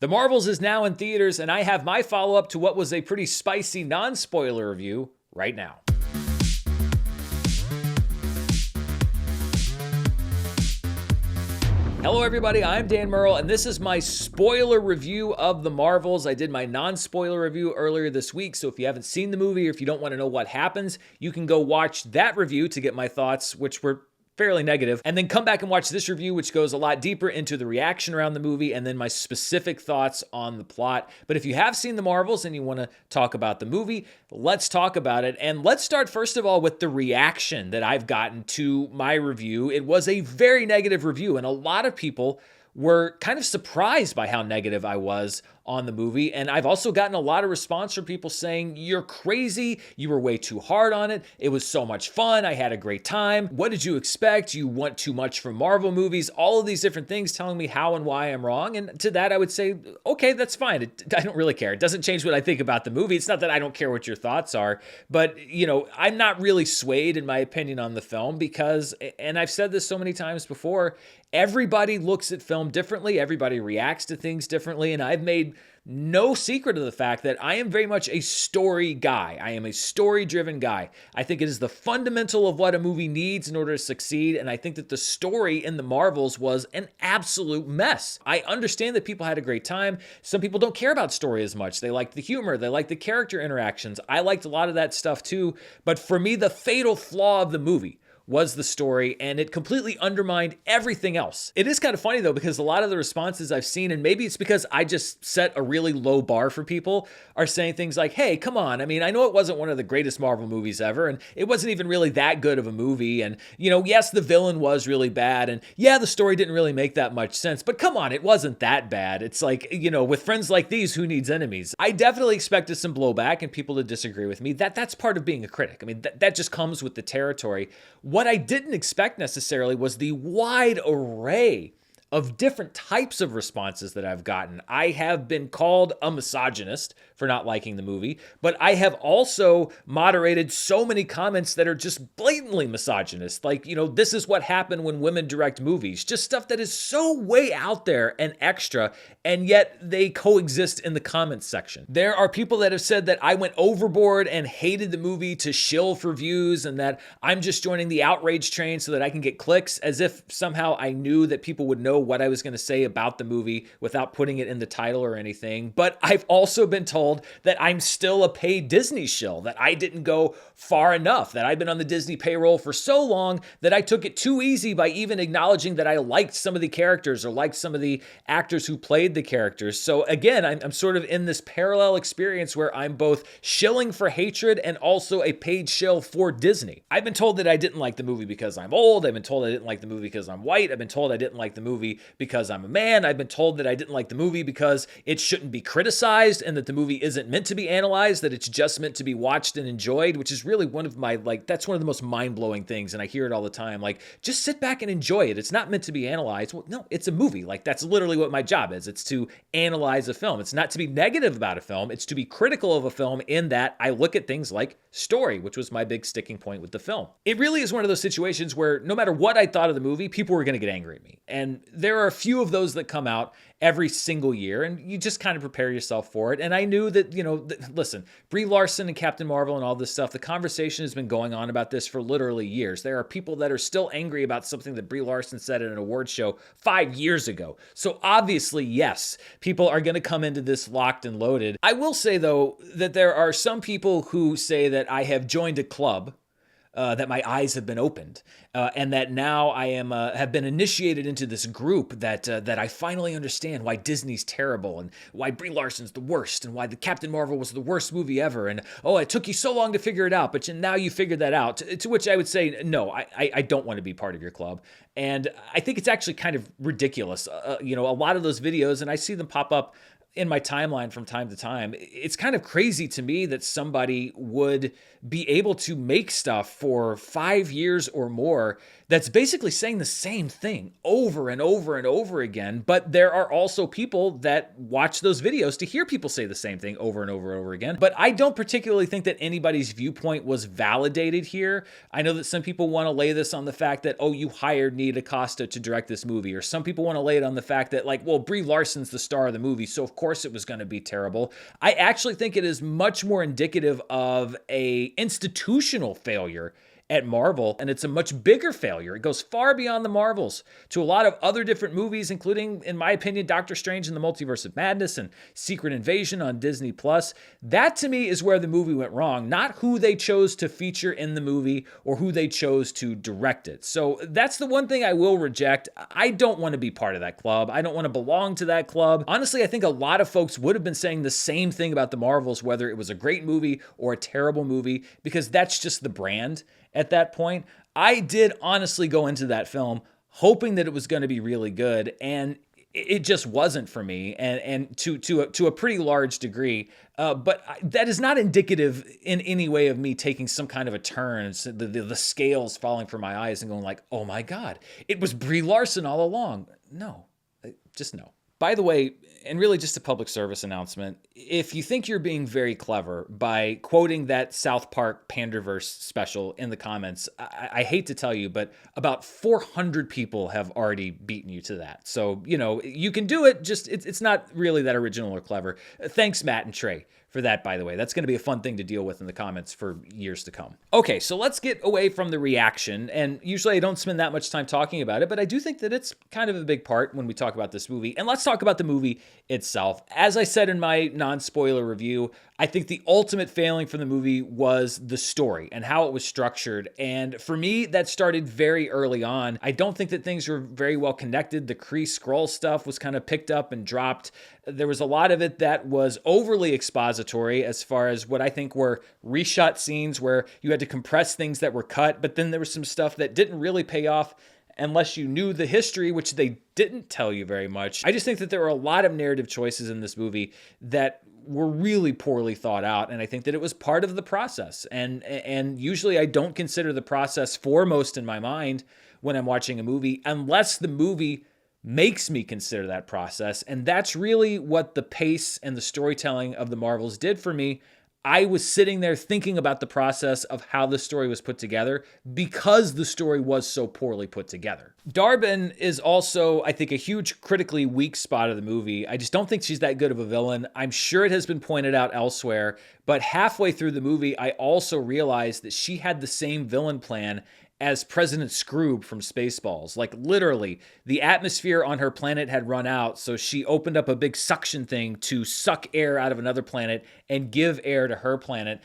The Marvels is now in theaters, and I have my follow-up to what was a pretty spicy non-spoiler review right now. Hello everybody, I'm Dan Murrell, and this is my spoiler review of The Marvels. I did my non-spoiler review earlier this week, so if you haven't seen the movie or if you don't want to know what happens, you can go watch that review to get my thoughts, which were fairly negative, and then come back and watch this review, which goes a lot deeper into the reaction around the movie and then my specific thoughts on the plot. But if you have seen The Marvels and you want to talk about the movie, let's talk about it. And let's start first of all with the reaction that I've gotten to my review. It was a very negative review, and a lot of people were kind of surprised by how negative I was on the movie. And I've also gotten a lot of response from people saying, you're crazy, you were way too hard on it, it was so much fun, I had a great time, what did you expect, you want too much from Marvel movies, all of these different things telling me how and why I'm wrong. And to that I would say, okay, that's fine. I don't really care. It doesn't change what I think about the movie. It's not that I don't care what your thoughts are, but I'm not really swayed in my opinion on the film because, and I've said this so many times before, everybody looks at film differently, everybody reacts to things differently, and I've made no secret of the fact that I am very much a story guy. I am a story-driven guy. I think it is the fundamental of what a movie needs in order to succeed, and I think that the story in The Marvels was an absolute mess. I understand that people had a great time. Some people don't care about story as much. They like the humor. They like the character interactions. I liked a lot of that stuff too, but for me, the fatal flaw of the movie was the story, and it completely undermined everything else. It is kind of funny though, because a lot of the responses I've seen, and maybe it's because I just set a really low bar for people, are saying things like, hey, come on. I mean, I know it wasn't one of the greatest Marvel movies ever, and it wasn't even really that good of a movie. And, yes, the villain was really bad. And yeah, the story didn't really make that much sense, but come on, it wasn't that bad. It's like, with friends like these, who needs enemies? I definitely expected some blowback and people to disagree with me. That's part of being a critic. I mean, that just comes with the territory. What I didn't expect necessarily was the wide array of different types of responses that I've gotten. I have been called a misogynist for not liking the movie, but I have also moderated so many comments that are just blatantly misogynist. Like, this is what happened when women direct movies. Just stuff that is so way out there and extra, and yet they coexist in the comments section. There are people that have said that I went overboard and hated the movie to shill for views, and that I'm just joining the outrage train so that I can get clicks, as if somehow I knew that people would know what I was going to say about the movie without putting it in the title or anything. But I've also been told that I'm still a paid Disney shill, that I didn't go far enough, that I've been on the Disney payroll for so long that I took it too easy by even acknowledging that I liked some of the characters or liked some of the actors who played the characters. So again, I'm sort of in this parallel experience where I'm both shilling for hatred and also a paid shill for Disney. I've been told that I didn't like the movie because I'm old. I've been told I didn't like the movie because I'm white. I've been told I didn't like the movie because I'm a man. I've been told that I didn't like the movie because it shouldn't be criticized and that the movie isn't meant to be analyzed, that it's just meant to be watched and enjoyed, which is really one of my, that's one of the most mind-blowing things, and I hear it all the time. Just sit back and enjoy it. It's not meant to be analyzed. Well, no, it's a movie. That's literally what my job is. It's to analyze a film. It's not to be negative about a film. It's to be critical of a film in that I look at things like story, which was my big sticking point with the film. It really is one of those situations where no matter what I thought of the movie, people were going to get angry at me. And there are a few of those that come out every single year, and you just kind of prepare yourself for it. And I knew that, listen, Brie Larson and Captain Marvel and all this stuff, the conversation has been going on about this for literally years. There are people that are still angry about something that Brie Larson said at an award show 5 years ago. So obviously, yes, people are going to come into this locked and loaded. I will say, though, that there are some people who say that I have joined a club, that my eyes have been opened, and that now I am have been initiated into this group that I finally understand why Disney's terrible and why Brie Larson's the worst and why the Captain Marvel was the worst movie ever, and it took you so long to figure it out, but now you figured that out. To which I would say, no, I don't want to be part of your club, and I think it's actually kind of ridiculous. A lot of those videos, and I see them pop up in my timeline from time to time. It's kind of crazy to me that somebody would be able to make stuff for 5 years or more that's basically saying the same thing over and over and over again. But there are also people that watch those videos to hear people say the same thing over and over and over again. But I don't particularly think that anybody's viewpoint was validated here. I know that some people want to lay this on the fact that, oh, you hired Nia DaCosta to direct this movie. Or some people want to lay it on the fact that, like, well, Brie Larson's the star of the movie, so of course it was going to be terrible. I actually think it is much more indicative of a institutional failure at Marvel, and it's a much bigger failure. It goes far beyond the Marvels to a lot of other different movies, including, in my opinion, Doctor Strange and the Multiverse of Madness and Secret Invasion on Disney+. That, to me, is where the movie went wrong, not who they chose to feature in the movie or who they chose to direct it. So that's the one thing I will reject. I don't want to be part of that club. I don't want to belong to that club. Honestly, I think a lot of folks would have been saying the same thing about the Marvels, whether it was a great movie or a terrible movie, because that's just the brand. At that point, I did honestly go into that film hoping that it was going to be really good, and it just wasn't for me, and to a pretty large degree. But that is not indicative in any way of me taking some kind of a turn, the scales falling from my eyes and going like, oh my God, it was Brie Larson all along. No, just no. By the way, and really just a public service announcement, if you think you're being very clever by quoting that South Park Panderverse special in the comments, I hate to tell you, but about 400 people have already beaten you to that. So, you know, you can do it, just it's not really that original or clever. Thanks, Matt and Trey, for that, by the way. That's going to be a fun thing to deal with in the comments for years to come. Okay, so let's get away from the reaction, and usually I don't spend that much time talking about it, but I do think that it's kind of a big part when we talk about this movie. And let's talk about the movie itself. As I said in my non-spoiler review, I think the ultimate failing for the movie was the story and how it was structured. And for me, that started very early on. I don't think that things were very well connected. The Kree Skrull stuff was kind of picked up and dropped. There was a lot of it that was overly expository as far as what I think were reshot scenes where you had to compress things that were cut, but then there was some stuff that didn't really pay off unless you knew the history, which they didn't tell you very much. I just think that there were a lot of narrative choices in this movie that were really poorly thought out, and I think that it was part of the process. And usually I don't consider the process foremost in my mind when I'm watching a movie, unless the movie makes me consider that process. And that's really what the pace and the storytelling of the Marvels did for me. I was sitting there thinking about the process of how the story was put together because the story was so poorly put together. Darbin is also, I think, a huge critically weak spot of the movie. I just don't think she's that good of a villain. I'm sure it has been pointed out elsewhere, but halfway through the movie, I also realized that she had the same villain plan as President Scroob from Spaceballs. Like, literally, the atmosphere on her planet had run out, so she opened up a big suction thing to suck air out of another planet and give air to her planet.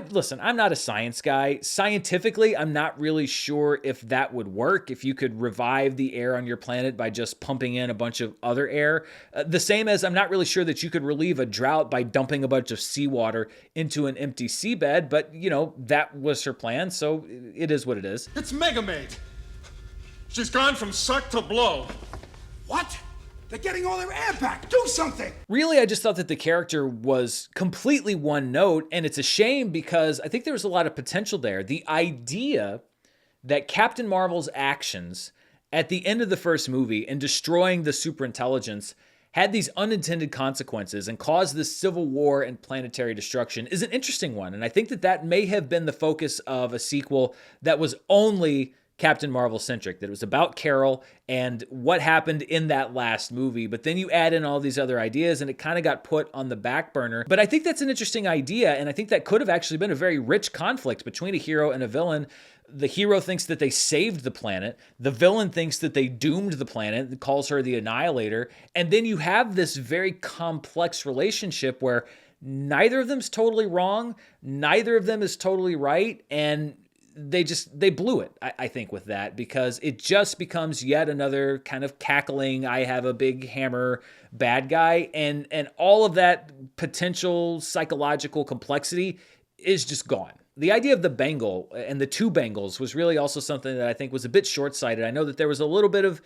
Listen, I'm not a science guy. Scientifically, I'm not really sure if that would work, if you could revive the air on your planet by just pumping in a bunch of other air. The same as I'm not really sure that you could relieve a drought by dumping a bunch of seawater into an empty seabed, but, you know, that was her plan, so it is what it is. It's Megamaid. She's gone from suck to blow. What? They're getting all their air back. Do something. Really, I just thought that the character was completely one note, and it's a shame because I think there was a lot of potential there. The idea that Captain Marvel's actions at the end of the first movie in destroying the superintelligence had these unintended consequences and caused this civil war and planetary destruction is an interesting one. And I think that that may have been the focus of a sequel that was only Captain Marvel centric, that it was about Carol and what happened in that last movie. But then you add in all these other ideas and it kind of got put on the back burner. But I think that's an interesting idea, and I think that could have actually been a very rich conflict between a hero and a villain. The hero thinks that they saved the planet. The villain thinks that they doomed the planet and calls her the Annihilator. And then you have this very complex relationship where neither of them's totally wrong, neither of them is totally right, and they blew it, I think, with that, because it just becomes yet another kind of cackling, I have a big hammer bad guy, and all of that potential psychological complexity is just gone. The idea of the bangle and the two bangles was really also something that I think was a bit short-sighted. I know that there was a little bit of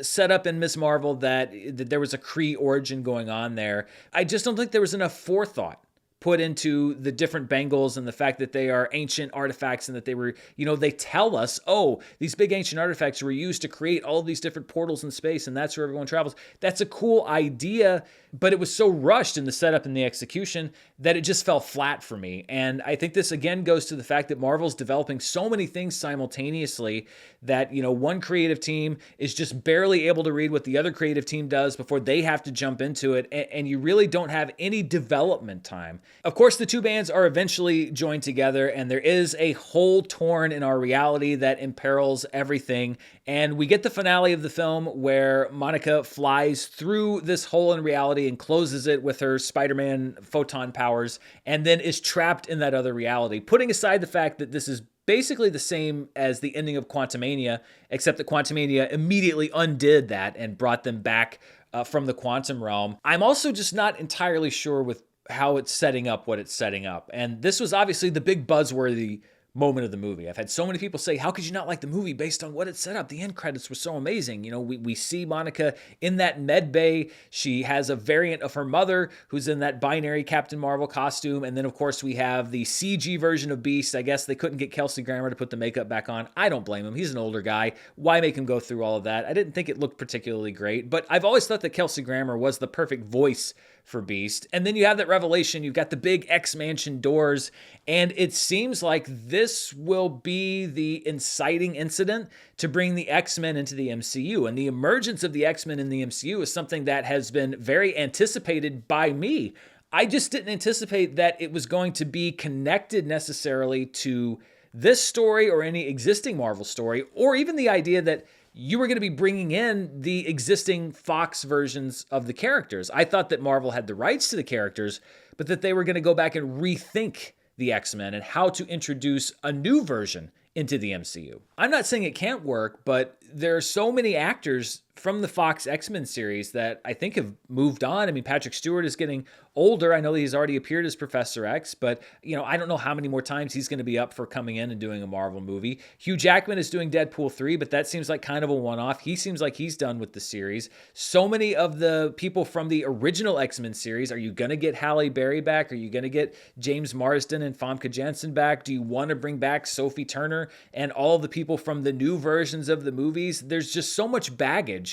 setup in Ms. Marvel that there was a Kree origin going on there. I just don't think there was enough forethought put into the different bangles and the fact that they are ancient artifacts and that they were, they tell us, oh, these big ancient artifacts were used to create all these different portals in space and that's where everyone travels. That's a cool idea, but it was so rushed in the setup and the execution that it just fell flat for me. And I think this again goes to the fact that Marvel's developing so many things simultaneously that, one creative team is just barely able to read what the other creative team does before they have to jump into it. And you really don't have any development time. Of course, the two bands are eventually joined together, and there is a hole torn in our reality that imperils everything. And we get the finale of the film where Monica flies through this hole in reality and closes it with her Spider-Man photon powers, and then is trapped in that other reality. Putting aside the fact that this is basically the same as the ending of Quantumania, except that Quantumania immediately undid that and brought them back from the quantum realm. I'm also just not entirely sure with how it's setting up what it's setting up. And this was obviously the big buzzworthy moment of the movie. I've had so many people say, how could you not like the movie based on what it set up? The end credits were so amazing. We see Monica in that med bay. She has a variant of her mother who's in that binary Captain Marvel costume. And then, of course, we have the CG version of Beast. I guess they couldn't get Kelsey Grammer to put the makeup back on. I don't blame him. He's an older guy. Why make him go through all of that? I didn't think it looked particularly great, but I've always thought that Kelsey Grammer was the perfect voice for Beast. And then you have that revelation. You've got the big X-Mansion doors, and it seems like this will be the inciting incident to bring the X-Men into the MCU. And the emergence of the X-Men in the MCU is something that has been very anticipated by me. I just didn't anticipate that it was going to be connected necessarily to this story or any existing Marvel story, or even the idea that you were going to be bringing in the existing Fox versions of the characters. I thought that Marvel had the rights to the characters, but that they were going to go back and rethink the X-Men and how to introduce a new version into the MCU. I'm not saying it can't work, but there are so many actors from the Fox X-Men series that I think have moved on. I mean, Patrick Stewart is getting older. I know that he's already appeared as Professor X, but I don't know how many more times he's going to be up for coming in and doing a Marvel movie. Hugh Jackman is doing Deadpool 3, but that seems like kind of a one-off. He seems like he's done with the series. So many of the people from the original X-Men series, are you going to get Halle Berry back? Are you going to get James Marsden and Famke Janssen back? Do you want to bring back Sophie Turner and all of the people from the new versions of the movies? There's just so much baggage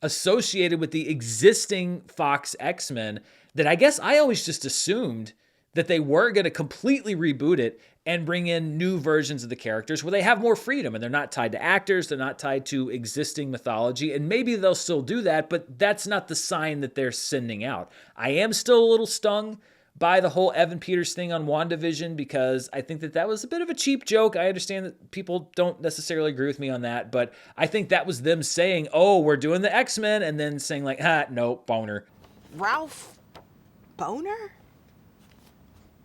associated with the existing Fox X-Men that I guess I always just assumed that they were going to completely reboot it and bring in new versions of the characters where they have more freedom and they're not tied to actors, they're not tied to existing mythology, and maybe they'll still do that, but that's not the sign that they're sending out. I am still a little stung by the whole Evan Peters thing on WandaVision because I think that was a bit of a cheap joke. I understand that people don't necessarily agree with me on that, but I think that was them saying, oh, we're doing the X-Men, and then saying like, no, boner. Ralph Boner?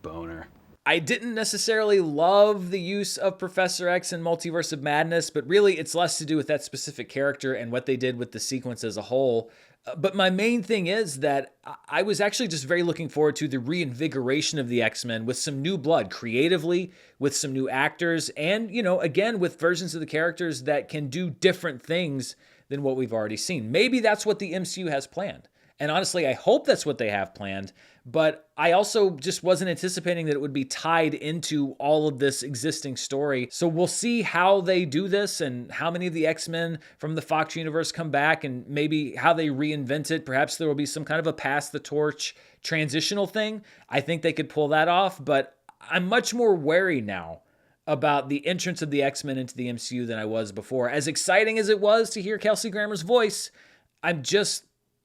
Boner. I didn't necessarily love the use of Professor X in Multiverse of Madness, but really it's less to do with that specific character and what they did with the sequence as a whole. But my main thing is that I was actually just very looking forward to the reinvigoration of the X-Men with some new blood, creatively, with some new actors, and, again, with versions of the characters that can do different things than what we've already seen. Maybe that's what the MCU has planned. And honestly, I hope that's what they have planned, but I also just wasn't anticipating that it would be tied into all of this existing story. So we'll see how they do this and how many of the X-Men from the Fox universe come back and maybe how they reinvent it. Perhaps there will be some kind of a pass the torch transitional thing. I think they could pull that off, but I'm much more wary now about the entrance of the X-Men into the MCU than I was before. As exciting as it was to hear Kelsey Grammer's voice, I'm just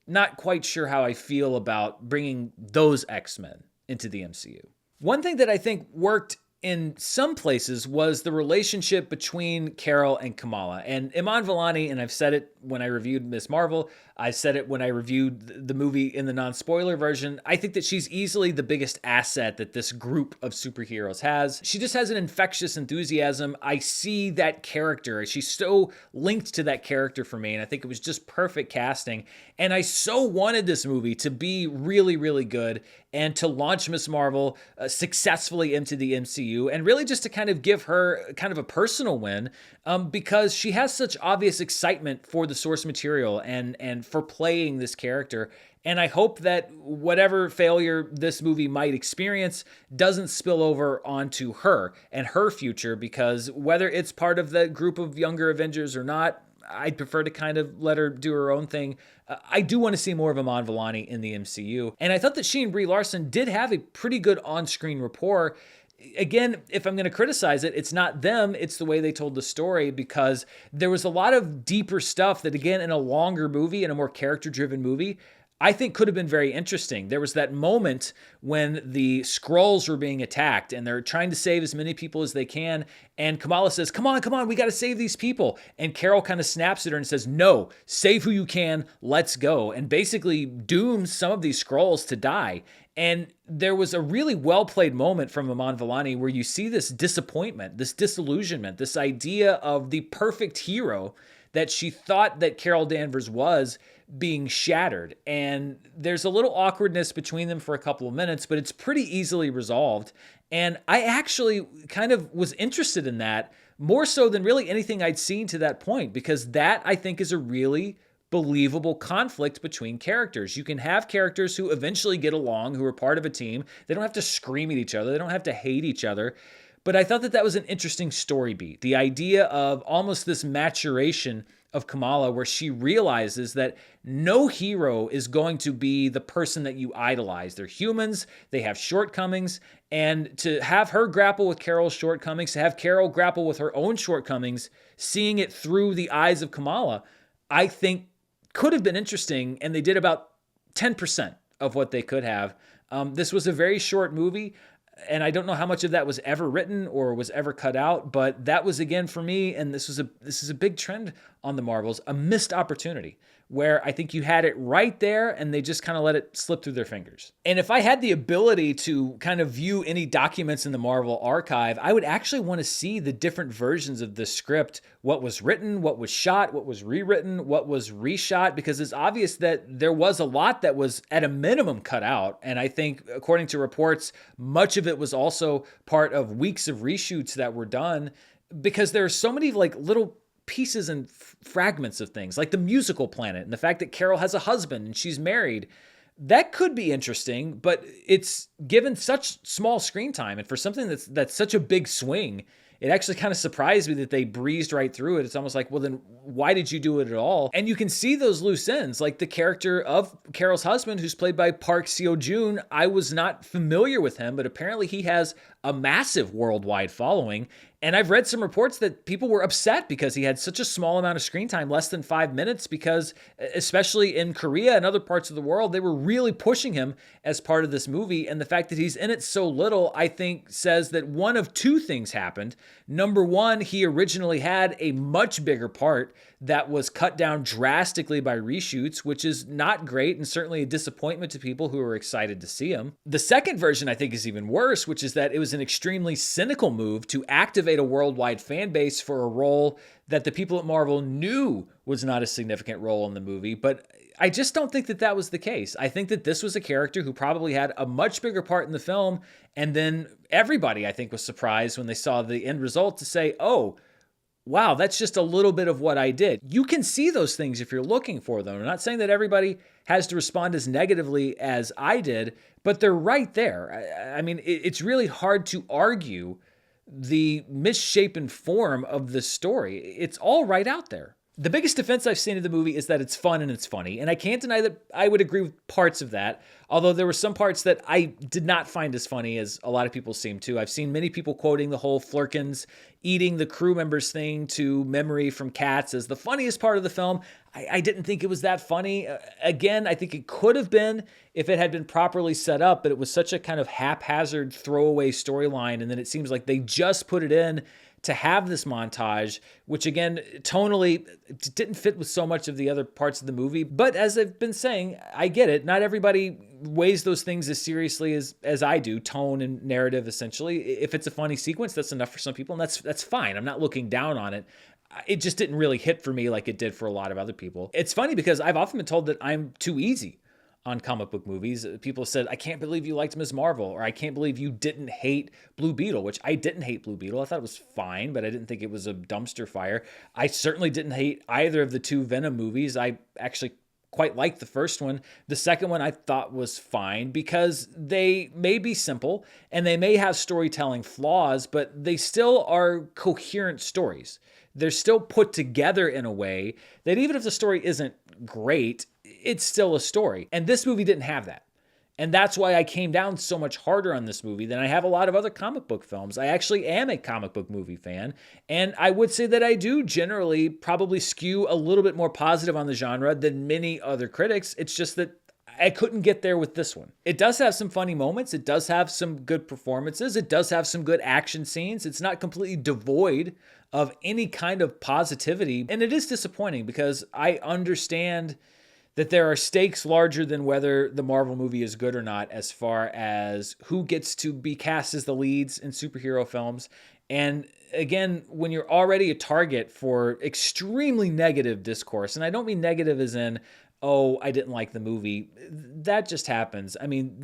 not quite sure how I feel about bringing those X-Men into the MCU. One thing that I think worked in some places was the relationship between Carol and Kamala. And Iman Vellani, and I've said it when I reviewed Ms. Marvel, I said it when I reviewed the movie in the non-spoiler version, I think that she's easily the biggest asset that this group of superheroes has. She just has an infectious enthusiasm. I see that character. She's so linked to that character for me, and I think it was just perfect casting. And I so wanted this movie to be really, really good. and to launch Miss Marvel successfully into the MCU, and really just to kind of give her kind of a personal win, because she has such obvious excitement for the source material and for playing this character. And I hope that whatever failure this movie might experience doesn't spill over onto her and her future, because whether it's part of the group of younger Avengers or not, I'd prefer to kind of let her do her own thing. I do want to see more of Iman Vellani in the MCU. And I thought that she and Brie Larson did have a pretty good on-screen rapport. Again, if I'm going to criticize it, it's not them, it's the way they told the story, because there was a lot of deeper stuff that, again, in a longer movie, in a more character-driven movie, I think could have been very interesting. There was that moment when the Skrulls were being attacked and they're trying to save as many people as they can. And Kamala says, come on, we got to save these people. And Carol kind of snaps at her and says, no, save who you can, let's go. And basically dooms some of these Skrulls to die. And there was a really well-played moment from Iman Vellani where you see this disappointment, this disillusionment, this idea of the perfect hero that she thought that Carol Danvers was being shattered. And there's a little awkwardness between them for a couple of minutes, but it's pretty easily resolved. And I actually kind of was interested in that more so than really anything I'd seen to that point, because that, I think, is a really believable conflict between characters. You can have characters who eventually get along, who are part of a team. They don't have to scream at each other. They don't have to hate each other. But I thought that that was an interesting story beat. The idea of almost this maturation of Kamala, where she realizes that no hero is going to be the person that you idolize. They're humans, they have shortcomings, and to have her grapple with Carol's shortcomings, to have Carol grapple with her own shortcomings, seeing it through the eyes of Kamala, I think could have been interesting, and they did about 10% of what they could have. This was a very short movie, and I don't know how much of that was ever written or was ever cut out, but that was, again, for me, and this is a big trend on the Marvels, a missed opportunity where I think you had it right there and they just kind of let it slip through their fingers. And if I had the ability to kind of view any documents in the Marvel archive, I would actually want to see the different versions of the script, what was written, what was shot, what was rewritten, what was reshot, because it's obvious that there was a lot that was at a minimum cut out. And I think, according to reports, much of it was also part of weeks of reshoots that were done, because there are so many like little pieces and fragments of things, like the musical planet and the fact that Carol has a husband and she's married. That could be interesting, but it's given such small screen time, and for something that's such a big swing, it actually kind of surprised me that they breezed right through it. It's almost like, well, then why did you do it at all? And you can see those loose ends, like the character of Carol's husband, who's played by Park Seo-joon. I was not familiar with him, but apparently he has a massive worldwide following. And I've read some reports that people were upset because he had such a small amount of screen time, less than 5 minutes, because especially in Korea and other parts of the world, they were really pushing him as part of this movie. And the fact that he's in it so little, I think, says that one of two things happened. Number one, he originally had a much bigger part that was cut down drastically by reshoots, which is not great and certainly a disappointment to people who were excited to see him. The second version, I think, is even worse, which is that it was an extremely cynical move to activate a worldwide fan base for a role that the people at Marvel knew was not a significant role in the movie. But I just don't think that that was the case. I think that this was a character who probably had a much bigger part in the film, and then everybody, I think, was surprised when they saw the end result to say, oh, wow, that's just a little bit of what I did. You can see those things if you're looking for them. I'm not saying that everybody has to respond as negatively as I did, but they're right there. I mean, it's really hard to argue the misshapen form of the story. It's all right out there. The biggest defense I've seen of the movie is that it's fun and it's funny, and I can't deny that I would agree with parts of that, although there were some parts that I did not find as funny as a lot of people seem to. I've seen many people quoting the whole Flurkins eating the crew members thing to memory from Cats as the funniest part of the film. I didn't think it was that funny. Again, I think it could have been if it had been properly set up, but it was such a kind of haphazard throwaway storyline, and then it seems like they just put it in to have this montage, which again, tonally didn't fit with so much of the other parts of the movie. But as I've been saying, I get it. Not everybody weighs those things as seriously as I do, tone and narrative, essentially. If it's a funny sequence, that's enough for some people, and that's fine. I'm not looking down on it. It just didn't really hit for me like it did for a lot of other people. It's funny because I've often been told that I'm too easy on comic book movies. People said, I can't believe you liked Ms. Marvel, or I can't believe you didn't hate Blue Beetle, which I didn't hate Blue Beetle. I thought it was fine, but I didn't think it was a dumpster fire. I certainly didn't hate either of the two Venom movies. I actually quite liked the first one. The second one I thought was fine because they may be simple and they may have storytelling flaws, but they still are coherent stories. They're still put together in a way that even if the story isn't great, it's still a story. And this movie didn't have that. And that's why I came down so much harder on this movie than I have a lot of other comic book films. I actually am a comic book movie fan, and I would say that I do generally probably skew a little bit more positive on the genre than many other critics. It's just that I couldn't get there with this one. It does have some funny moments. It does have some good performances. It does have some good action scenes. It's not completely devoid of any kind of positivity. And it is disappointing because I understand that there are stakes larger than whether the Marvel movie is good or not as far as who gets to be cast as the leads in superhero films. And again, when you're already a target for extremely negative discourse, and I don't mean negative as in, oh, I didn't like the movie. That just happens. I mean,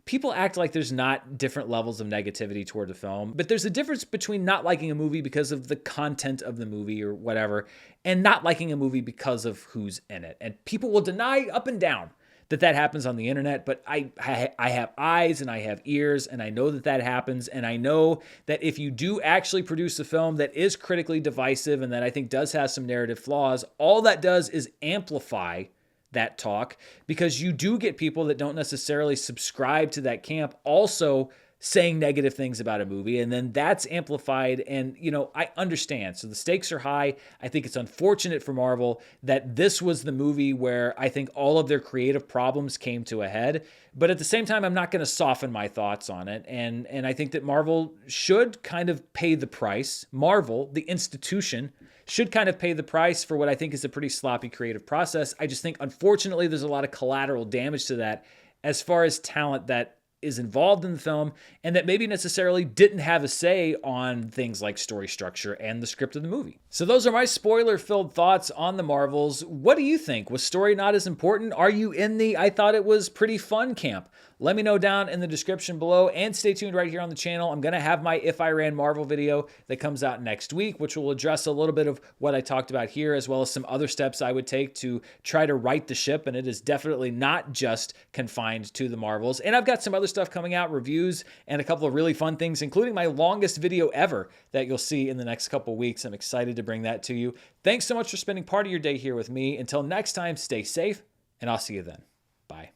people act like there's not different levels of negativity toward the film, but there's a difference between not liking a movie because of the content of the movie or whatever, and not liking a movie because of who's in it. And people will deny up and down that that happens on the internet, but I have eyes and I have ears, and I know that that happens. And I know that if you do actually produce a film that is critically divisive and that I think does have some narrative flaws, all that does is amplify that talk, because you do get people that don't necessarily subscribe to that camp also saying negative things about a movie, and then that's amplified. And, you know, I understand. So the stakes are high. I think it's unfortunate for Marvel that this was the movie where I think all of their creative problems came to a head. But at the same time, I'm not going to soften my thoughts on it. And I think that Marvel should kind of pay the price. Marvel, the institution, should kind of pay the price for what I think is a pretty sloppy creative process. I just think, unfortunately, there's a lot of collateral damage to that as far as talent that is involved in the film and that maybe necessarily didn't have a say on things like story structure and the script of the movie. So those are my spoiler-filled thoughts on the Marvels. What do you think? Was story not as important? Are you in the I thought it was pretty fun camp? Let me know down in the description below, and stay tuned right here on the channel. I'm going to have my If I Ran Marvel video that comes out next week, which will address a little bit of what I talked about here, as well as some other steps I would take to try to right the ship. And it is definitely not just confined to the Marvels. And I've got some other stuff coming out, reviews, and a couple of really fun things, including my longest video ever that you'll see in the next couple of weeks. I'm excited to bring that to you. Thanks so much for spending part of your day here with me. Until next time, stay safe, and I'll see you then. Bye.